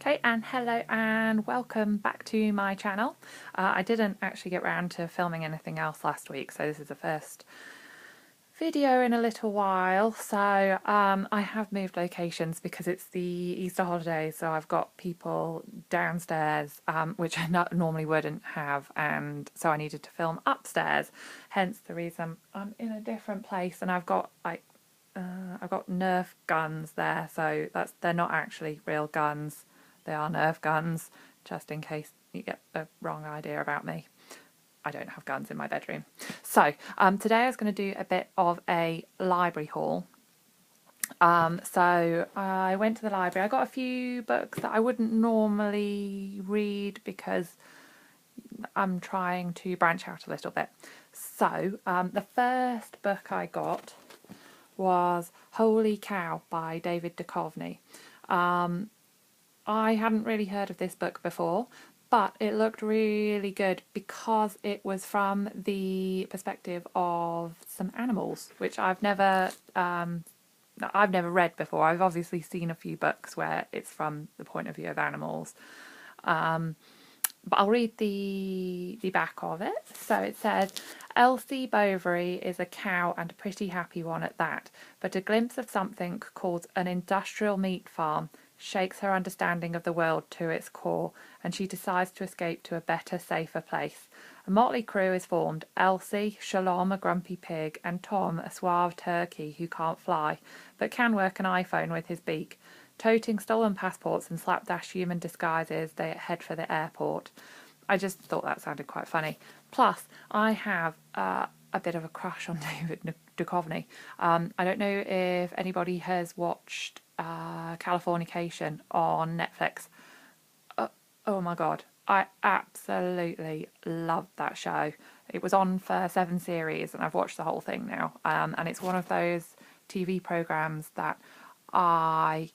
Okay, and hello and welcome back to my channel. I didn't actually get round to filming anything else last week, so this is the first video in a little while. So I have moved locations because it's the Easter holidays, so I've got people downstairs, which I normally wouldn't have, and so I needed to film upstairs, hence the reason I'm in a different place. And I've got I've got Nerf guns there, so they're not actually real guns. They are Nerf guns, just in case you get the wrong idea about me. I don't have guns in my bedroom. So today I was going to do a bit of a library haul. So I went to the library. I got a few books that I wouldn't normally read because I'm trying to branch out a little bit. So the first book I got was Holy Cow by David Duchovny. I hadn't really heard of this book before, but it looked really good because it was from the perspective of some animals, which I've never read before. I've obviously seen a few books where it's from the point of view of animals. But I'll read the back of it. So it says, Elsie Bovary is a cow and a pretty happy one at that, but a glimpse of something called an industrial meat farm shakes her understanding of the world to its core, and she decides to escape to a better, safer place. A motley crew is formed: Elsie, Shalom, a grumpy pig, and Tom, a suave turkey who can't fly, but can work an iPhone with his beak. Toting stolen passports and slapdash human disguises, they head for the airport. I just thought that sounded quite funny. Plus, I have a bit of a crush on David Duchovny. I don't know if anybody has watched Californication on Netflix. Oh my god, I absolutely loved that show. It was on for 7 series and I've watched the whole thing now. And it's one of those TV programs that I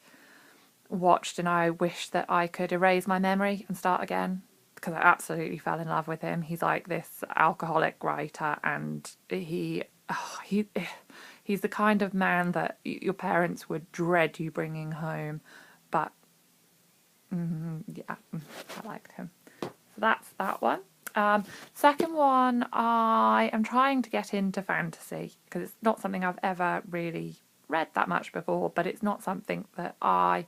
watched and I wish that I could erase my memory and start again, because I absolutely fell in love with him. He's like this alcoholic writer, and he's the kind of man that your parents would dread you bringing home, but yeah, I liked him. So that's that one. Second one, I am trying to get into fantasy because it's not something I've ever really read that much before, but it's not something that I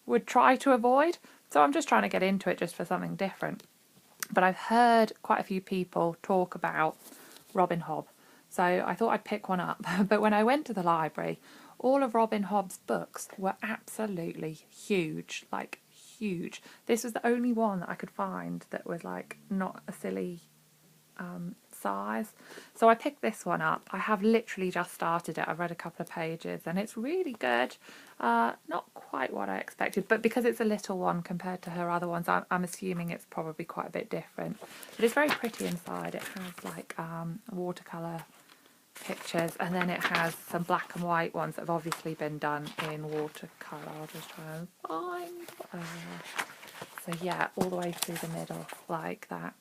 would try to avoid. So I'm just trying to get into it just for something different. But I've heard quite a few people talk about Robin Hobb. So I thought I'd pick one up. But when I went to the library, all of Robin Hobb's books were absolutely huge, like huge. This was the only one that I could find that was like not a silly size. So I picked this one up. I have literally just started it. I've read a couple of pages and it's really good. Not quite what I expected, but because it's a little one compared to her other ones, I'm assuming it's probably quite a bit different. But it's very pretty inside. It has like watercolour pictures, and then it has some black and white ones that have obviously been done in watercolour. I'll just try and find. So yeah, all the way through the middle like that.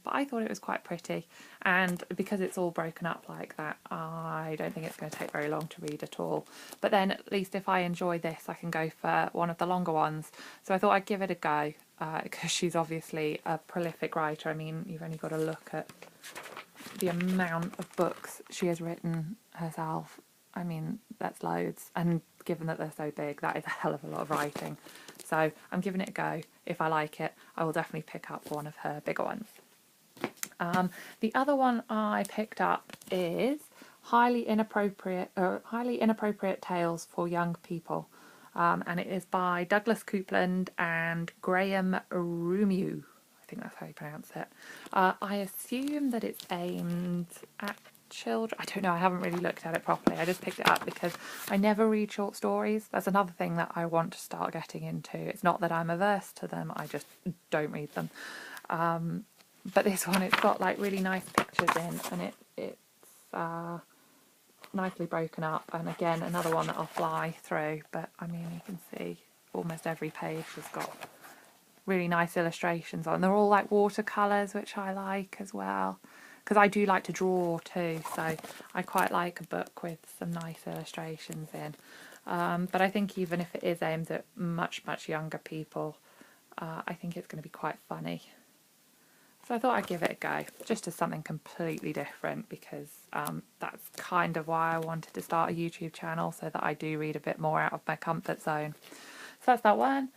But I thought it was quite pretty, and because it's all broken up like that, I don't think it's going to take very long to read at all. But then at least if I enjoy this, I can go for one of the longer ones. So I thought I'd give it a go, because she's obviously a prolific writer. I mean, you've only got to look at the amount of books she has written herself. I mean, that's loads, and given that they're so big, that is a hell of a lot of writing. So I'm giving it a go. If I like it, I will definitely pick up one of her bigger ones. The other one I picked up is Highly Inappropriate Tales for Young People, and it is by Douglas Coupland and Graham Rumeau. I think that's how you pronounce it. I assume that it's aimed at children. I don't know, I haven't really looked at it properly. I just picked it up because I never read short stories. That's another thing that I want to start getting into. It's not that I'm averse to them, I just don't read them. But this one, it's got like really nice pictures in, and it's nicely broken up. And again, another one that I'll fly through, but I mean, you can see almost every page has got really nice illustrations on. They're all like watercolours, which I like as well, because I do like to draw too, so I quite like a book with some nice illustrations in. But I think even if it is aimed at much, much younger people, I think it's going to be quite funny. So I thought I'd give it a go, just as something completely different, because that's kind of why I wanted to start a YouTube channel, so that I do read a bit more out of my comfort zone. So that's that one.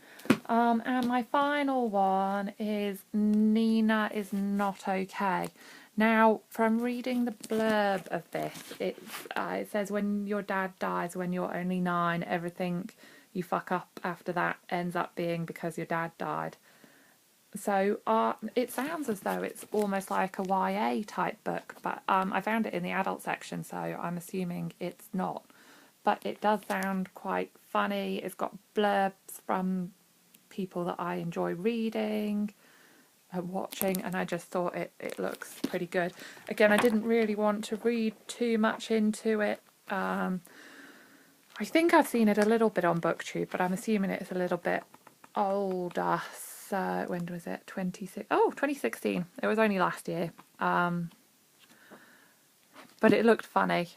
And my final one is Nina is Not Okay. Now, from reading the blurb of this, it says when your dad dies when you're only 9, everything you fuck up after that ends up being because your dad died. So it sounds as though it's almost like a YA type book, but I found it in the adult section, so I'm assuming it's not. But it does sound quite funny. It's got blurbs from people that I enjoy reading, watching, and I just thought it looks pretty good. Again, I didn't really want to read too much into it. I think I've seen it a little bit on BookTube, but I'm assuming it's a little bit older. So when was it? 2016. It was only last year. But it looked funny.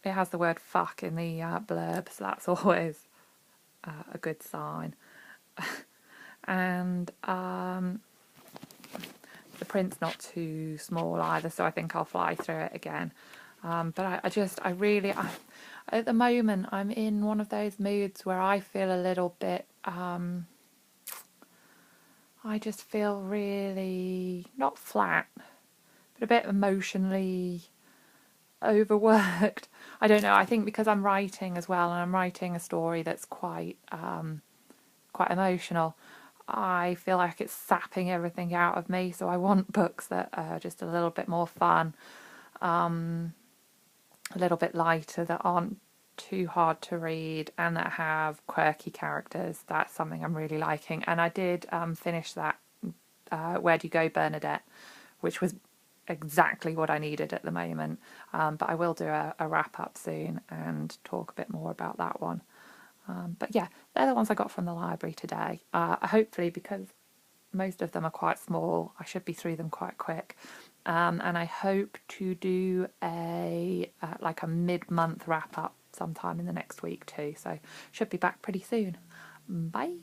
It has the word fuck in the blurb, so that's always a good sign. And the print's not too small either, so I think I'll fly through it again. But I really, at the moment, I'm in one of those moods where I feel a little bit, I just feel really, not flat, but a bit emotionally overworked. I don't know, I think because I'm writing as well, and I'm writing a story that's quite emotional, I feel like it's sapping everything out of me, so I want books that are just a little bit more fun, a little bit lighter, that aren't too hard to read, and that have quirky characters. That's something I'm really liking. And I did finish that Where Do You Go, Bernadette, which was exactly what I needed at the moment. But I will do a wrap up soon and talk a bit more about that one. But yeah, they're the ones I got from the library today. Hopefully, because most of them are quite small, I should be through them quite quick. And I hope to do a mid-month wrap up sometime in the next week too. So should be back pretty soon. Bye.